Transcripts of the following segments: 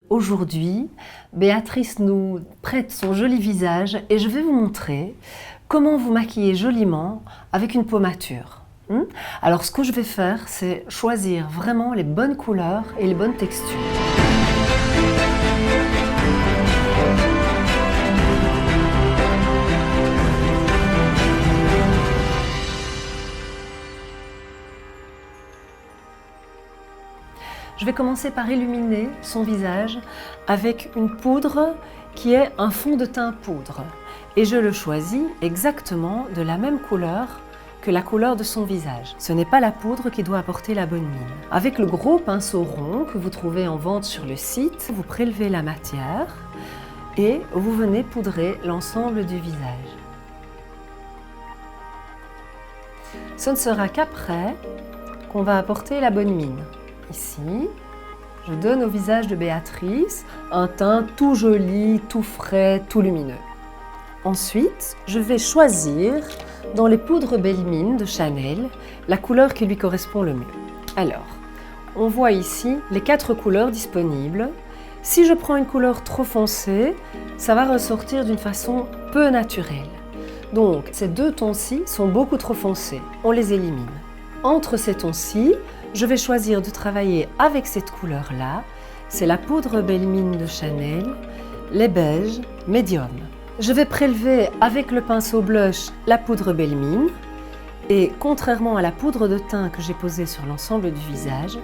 Aujourd'hui, Béatrice nous prête son joli visage et je vais vous montrer comment vous maquiller joliment avec une peau mature. Alors ce que je vais faire, c'est choisir vraiment les bonnes couleurs et les bonnes textures. Je vais commencer par illuminer son visage avec une poudre qui est un fond de teint poudre. Et je le choisis exactement de la même couleur que la couleur de son visage. Ce n'est pas la poudre qui doit apporter la bonne mine. Avec le gros pinceau rond que vous trouvez en vente sur le site, vous prélevez la matière et vous venez poudrer l'ensemble du visage. Ce ne sera qu'après qu'on va apporter la bonne mine. Ici, je donne au visage de Béatrice un teint tout joli, tout frais, tout lumineux. Ensuite, je vais choisir dans les poudres Belle Mine de Chanel la couleur qui lui correspond le mieux. Alors, on voit ici les 4 couleurs disponibles. Si je prends une couleur trop foncée, ça va ressortir d'une façon peu naturelle. Donc, ces 2 tons-ci sont beaucoup trop foncés. On les élimine. Entre ces tons-ci, je vais choisir de travailler avec cette couleur-là. C'est la poudre Belle Mine de Chanel, les beiges médium. Je vais prélever avec le pinceau blush la poudre Belle Mine et contrairement à la poudre de teint que j'ai posée sur l'ensemble du visage,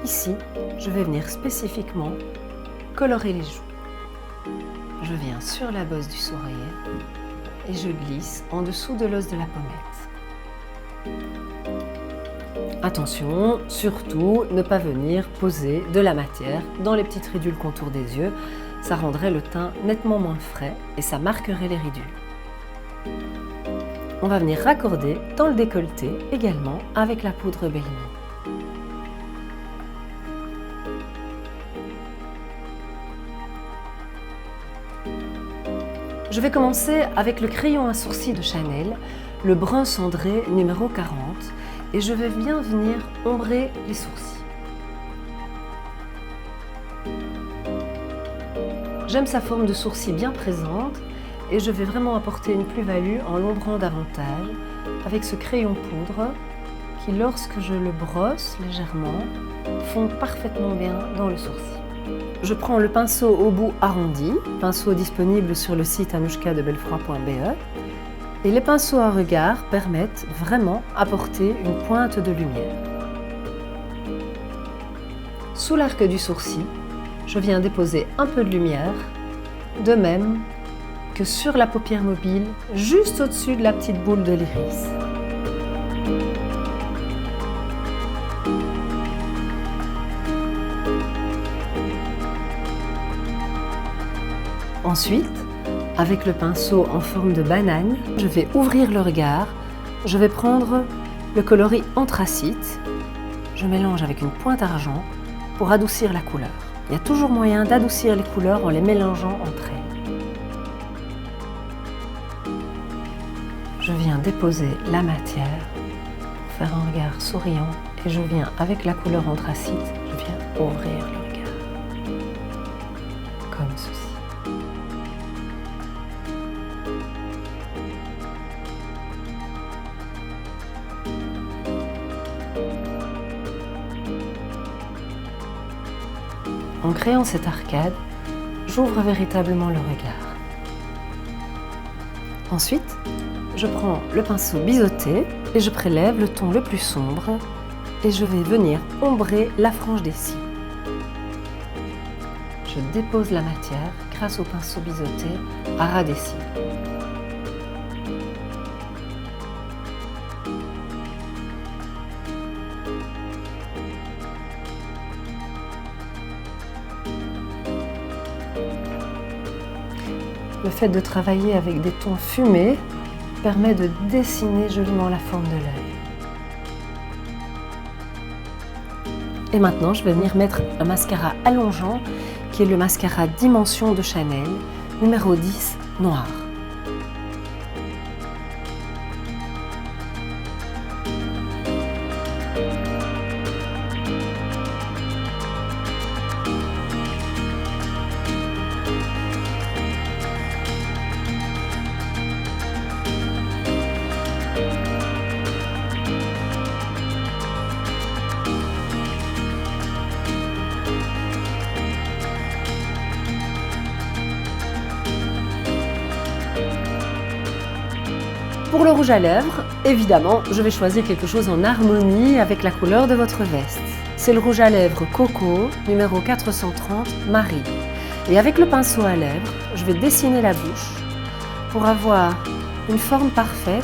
ici, je vais venir spécifiquement colorer les joues. Je viens sur la bosse du sourire et je glisse en dessous de l'os de la pommette. Attention, surtout, ne pas venir poser de la matière dans les petites ridules contour des yeux. Ça rendrait le teint nettement moins frais et ça marquerait les ridules. On va venir raccorder dans le décolleté également avec la poudre Belle Mine. Je vais commencer avec le crayon à sourcils de Chanel, le brun cendré numéro 40. Et je vais bien venir ombrer les sourcils. J'aime sa forme de sourcil bien présente et je vais vraiment apporter une plus-value en l'ombrant davantage avec ce crayon poudre qui, lorsque je le brosse légèrement, fond parfaitement bien dans le sourcil. Je prends le pinceau au bout arrondi, pinceau disponible sur le site anouchkadebellefroid.be. Et les pinceaux à regard permettent vraiment d'apporter une pointe de lumière. Sous l'arc du sourcil, je viens déposer un peu de lumière, de même que sur la paupière mobile, juste au-dessus de la petite boule de l'iris. Ensuite, avec le pinceau en forme de banane, je vais ouvrir le regard. Je vais prendre le coloris anthracite. Je mélange avec une pointe argent pour adoucir la couleur. Il y a toujours moyen d'adoucir les couleurs en les mélangeant entre elles. Je viens déposer la matière pour faire un regard souriant et je viens avec la couleur anthracite, je viens ouvrir le regard. Comme ceci. En créant cette arcade, j'ouvre véritablement le regard. Ensuite, je prends le pinceau biseauté et je prélève le ton le plus sombre et je vais venir ombrer la frange des cils. Je dépose la matière grâce au pinceau biseauté à ras des cils. Le fait de travailler avec des tons fumés permet de dessiner joliment la forme de l'œil. Et maintenant, je vais venir mettre un mascara allongeant qui est le mascara Dimension de Chanel, numéro 10, noir. Pour le rouge à lèvres, évidemment, je vais choisir quelque chose en harmonie avec la couleur de votre veste. C'est le rouge à lèvres Coco, numéro 430, Marie. Et avec le pinceau à lèvres, je vais dessiner la bouche pour avoir une forme parfaite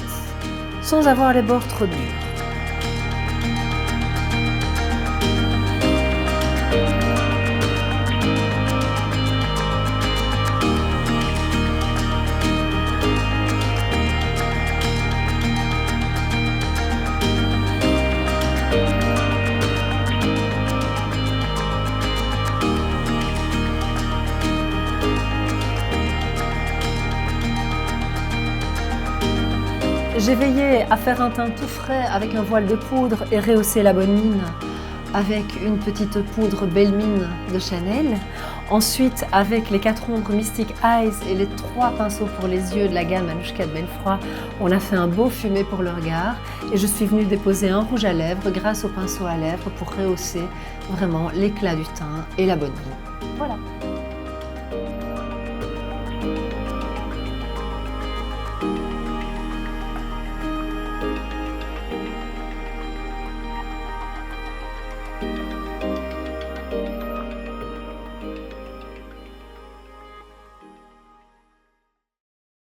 sans avoir les bords trop durs. J'ai veillé à faire un teint tout frais avec un voile de poudre et rehausser la bonne mine avec une petite poudre Belle Mine de Chanel. Ensuite, avec les 4 ombres Mystic Eyes et les 3 pinceaux pour les yeux de la gamme Anouchka de Belfroid, on a fait un beau fumé pour le regard. Et je suis venue déposer un rouge à lèvres grâce au pinceau à lèvres pour rehausser vraiment l'éclat du teint et la bonne mine. Voilà.